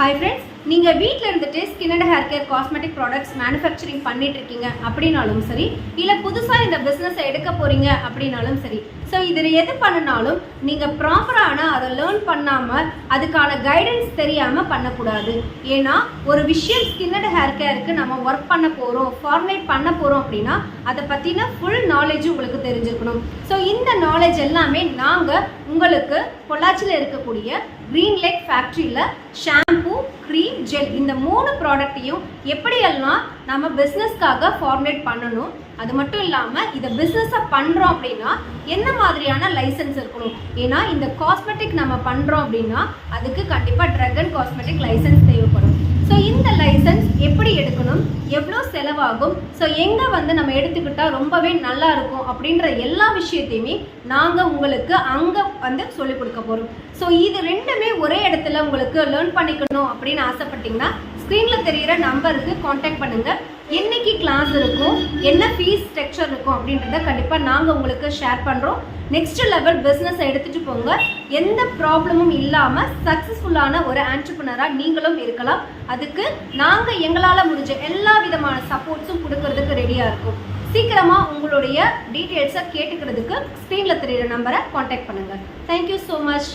Hi friends, நீங்க வீட்ல இருந்துட்டு skin and hair care cosmetic products manufacturing பண்ணிட்டு இருக்கீங்க அப்படினாலும் சரி, இல்ல புதுசா இந்த பிசினஸ் எடுக்க போறீங்க அப்படினாலும் சரி. சோ இதுல எது பண்ணனாலும் நீங்க ப்ராப்பரான அதை லேர்ன் பண்ணாம அதுக்கான கைடன்ஸ் தெரியாம பண்ணக்கூடாது. ஏன்னா ஒரு விஷயம் ஸ்கின் அண்ட் ஹேர் கேருக்கு நம்ம ஒர்க் பண்ண போறோம், ஃபார்முலேட் பண்ண போறோம் அப்படின்னா அதை பத்தின ஃபுல் நாலேஜ் உங்களுக்கு தெரிஞ்சிருக்கணும். ஸோ இந்த நாலேஜ் எல்லாமே நாங்க உங்களுக்கு பொள்ளாச்சியில் இருக்கக்கூடிய கிரீன் லேக் ஃபேக்ட்ரியில ஷாம்பூ, க்ரீம், ஜெல் இந்த 3 ப்ராடக்ட்டையும் எப்படியெல்லாம் நம்ம பிஸ்னஸ்க்காக ஃபார்முலேட் பண்ணணும், அது மட்டும் இல்லாமல் இதை பிஸ்னஸாக பண்ணுறோம் அப்படின்னா என்ன மாதிரியான லைசன்ஸ் இருக்கணும். ஏன்னா இந்த காஸ்மெட்டிக் நம்ம பண்ணுறோம் அப்படின்னா அதுக்கு கண்டிப்பாக ட்ரக் அண்ட் காஸ்மெட்டிக் லைசன்ஸ் தேவைப்படும். ஸோ இந்த லைசன்ஸ் எப்படி எடுக்கணும், எவ்வளோ செலவாகும், ஸோ எங்கே நம்ம எடுத்துக்கிட்டால் ரொம்பவே நல்லா இருக்கும் அப்படின்ற எல்லா விஷயத்தையுமே நாங்கள் உங்களுக்கு அங்கே சொல்லிக் கொடுக்க போகிறோம். ஸோ இது ரெண்டுமே ஒரே இடத்துல உங்களுக்கு லேர்ன் பண்ணிக்கணும் அப்படின்னு ஆசைப்பட்டீங்கன்னா ஸ்க்ரீனில் தெரிகிற நம்பருக்கு காண்டாக்ட் பண்ணுங்கள். என்னைக்கு கிளாஸ் இருக்கும், என்ன ஃபீஸ் ஸ்ட்ரக்சர் இருக்கும் அப்படின்றத கண்டிப்பாக நாங்கள் உங்களுக்கு ஷேர் பண்ணுறோம். நெக்ஸ்ட் லெவல் பிஸ்னஸ் எடுத்துகிட்டு போங்க. எந்த ப்ராப்ளமும் இல்லாமல் சக்ஸஸ்ஃபுல்லான ஒரு ஆண்டர்ப்ரனராக நீங்களும் இருக்கலாம். அதுக்கு நாங்கள் எங்களால் முடிஞ்ச எல்லா விதமான சப்போர்ட்ஸும் கொடுக்கறதுக்கு ரெடியாக இருக்கும். சீக்கிரமாக உங்களுடைய டீட்டெயில்ஸை கேட்டுக்கிறதுக்கு ஸ்க்ரீனில் தெரிகிற நம்பரை காண்டாக்ட் பண்ணுங்கள். Thank you so much.